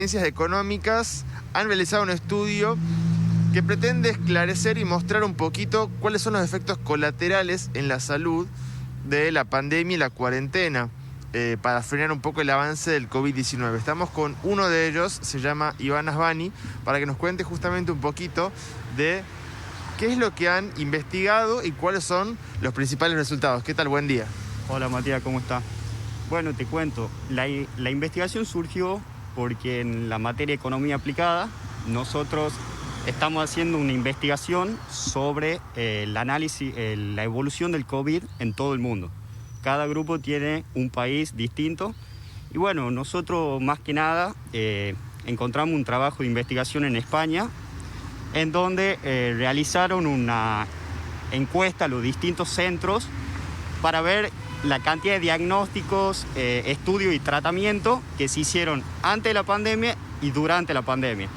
Ciencias Económicas han realizado un estudio que pretende esclarecer y mostrar un poquito cuáles son los efectos colaterales en la salud de la pandemia y la cuarentena para frenar un poco el avance del COVID-19. Estamos con uno de ellos, se llama Iván Asbani, para que nos cuente justamente un poquito de qué es lo que han investigado y cuáles son los principales resultados. ¿Qué tal? Buen día. Hola Matías, ¿cómo estás? Bueno, te cuento, la investigación surgió porque en la materia de economía aplicada nosotros estamos haciendo una investigación sobre el análisis, la evolución del COVID en todo el mundo. Cada grupo tiene un país distinto y bueno, nosotros más que nada encontramos un trabajo de investigación en España en donde realizaron una encuesta a los distintos centros para ver la cantidad de diagnósticos, estudios y tratamientos que se hicieron antes de la pandemia y durante la pandemia.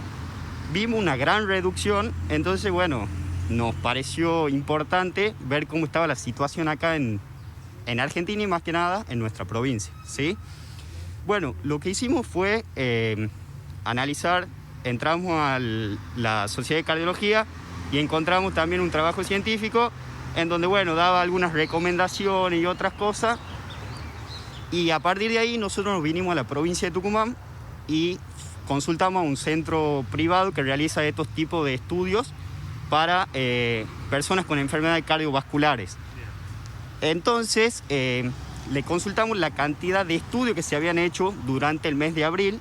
Vimos una gran reducción, entonces bueno, nos pareció importante ver cómo estaba la situación acá en Argentina y más que nada en nuestra provincia, ¿sí? Bueno, lo que hicimos fue analizar, entramos a la Sociedad de Cardiología y encontramos también un trabajo científico en donde, bueno, daba algunas recomendaciones y otras cosas. Y a partir de ahí nosotros nos vinimos a la provincia de Tucumán y consultamos a un centro privado que realiza estos tipos de estudios para personas con enfermedades cardiovasculares. Entonces, le consultamos la cantidad de estudios que se habían hecho durante el mes de abril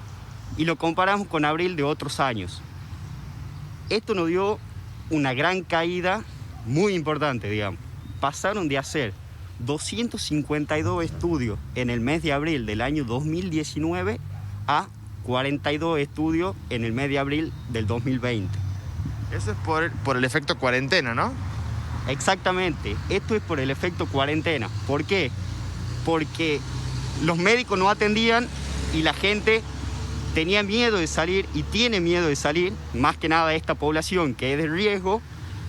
y lo comparamos con abril de otros años. Esto nos dio una gran caída muy importante, digamos. Pasaron de hacer 252 estudios en el mes de abril del año 2019 a 42 estudios en el mes de abril del 2020. Eso es por el efecto cuarentena, ¿no? Exactamente, esto es por el efecto cuarentena. ¿Por qué? Porque los médicos no atendían y la gente tenía miedo de salir y tiene miedo de salir, más que nada esta población que es de riesgo,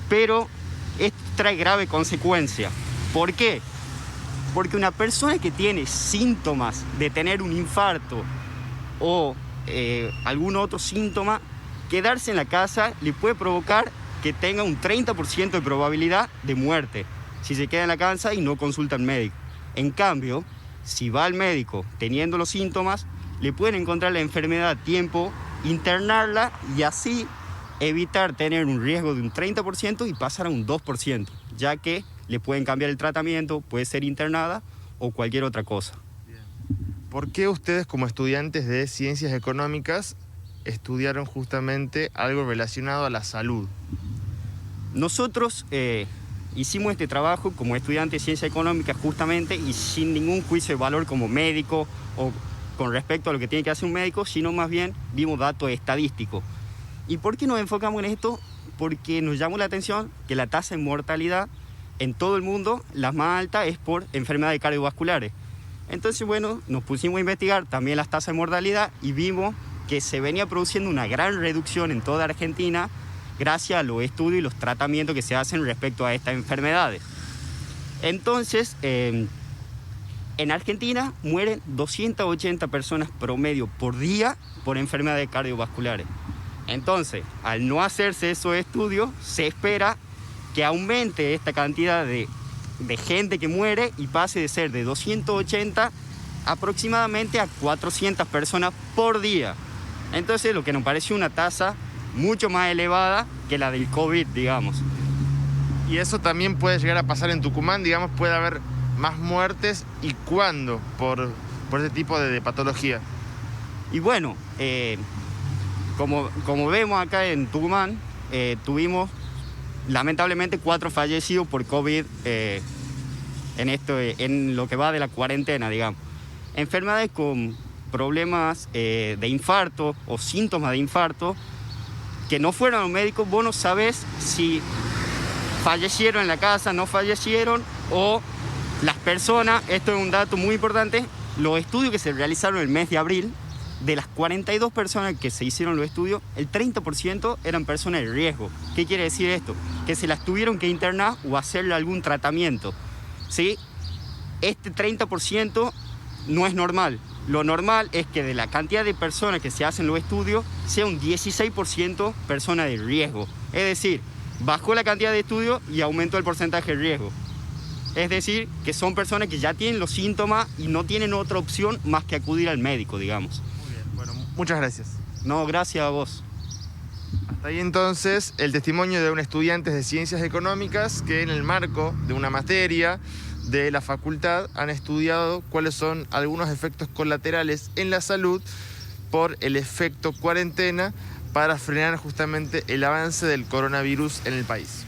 pero esto trae grave consecuencia. ¿Por qué? Porque una persona que tiene síntomas de tener un infarto o algún otro síntoma, quedarse en la casa le puede provocar que tenga un 30% de probabilidad de muerte si se queda en la casa y no consulta al médico. En cambio, si va al médico teniendo los síntomas, le pueden encontrar la enfermedad a tiempo, internarla y así evitar tener un riesgo de un 30% y pasar a un 2%, ya que le pueden cambiar el tratamiento, puede ser internada o cualquier otra cosa. ¿Por qué ustedes, como estudiantes de Ciencias Económicas, estudiaron justamente algo relacionado a la salud? Nosotros hicimos este trabajo como estudiantes de Ciencias Económicas justamente y sin ningún juicio de valor como médico o con respecto a lo que tiene que hacer un médico, sino más bien vimos datos estadísticos. ¿Y por qué nos enfocamos en esto? Porque nos llamó la atención que la tasa de mortalidad en todo el mundo, la más alta, es por enfermedades cardiovasculares. Entonces, bueno, nos pusimos a investigar también las tasas de mortalidad y vimos que se venía produciendo una gran reducción en toda Argentina gracias a los estudios y los tratamientos que se hacen respecto a estas enfermedades. Entonces, en Argentina mueren 280 personas promedio por día por enfermedades cardiovasculares. Entonces, al no hacerse esos estudios, se espera que aumente esta cantidad de gente que muere y pase de ser de 280 aproximadamente a 400 personas por día. Entonces, lo que nos pareció una tasa mucho más elevada que la del COVID, digamos. Y eso también puede llegar a pasar en Tucumán, digamos, puede haber más muertes. ¿Y cuándo por este tipo de patología? Y bueno, como vemos acá en Tucumán, tuvimos lamentablemente 4 fallecidos por COVID en lo que va de la cuarentena, digamos. Enfermedades con problemas de infarto o síntomas de infarto que no fueron a los médicos, vos no sabés si fallecieron en la casa, no fallecieron, o las personas, esto es un dato muy importante, los estudios que se realizaron el mes de abril, de las 42 personas que se hicieron los estudios, el 30% eran personas de riesgo. ¿Qué quiere decir esto? Que se las tuvieron que internar o hacerle algún tratamiento, ¿sí? Este 30% no es normal. Lo normal es que de la cantidad de personas que se hacen los estudios, sea un 16% personas de riesgo. Es decir, bajó la cantidad de estudios y aumentó el porcentaje de riesgo. Es decir, que son personas que ya tienen los síntomas y no tienen otra opción más que acudir al médico, digamos. Muy bien, bueno, muchas gracias. No, gracias a vos. Hasta ahí entonces el testimonio de un estudiante de Ciencias Económicas que en el marco de una materia de la facultad han estudiado cuáles son algunos efectos colaterales en la salud por el efecto cuarentena para frenar justamente el avance del coronavirus en el país.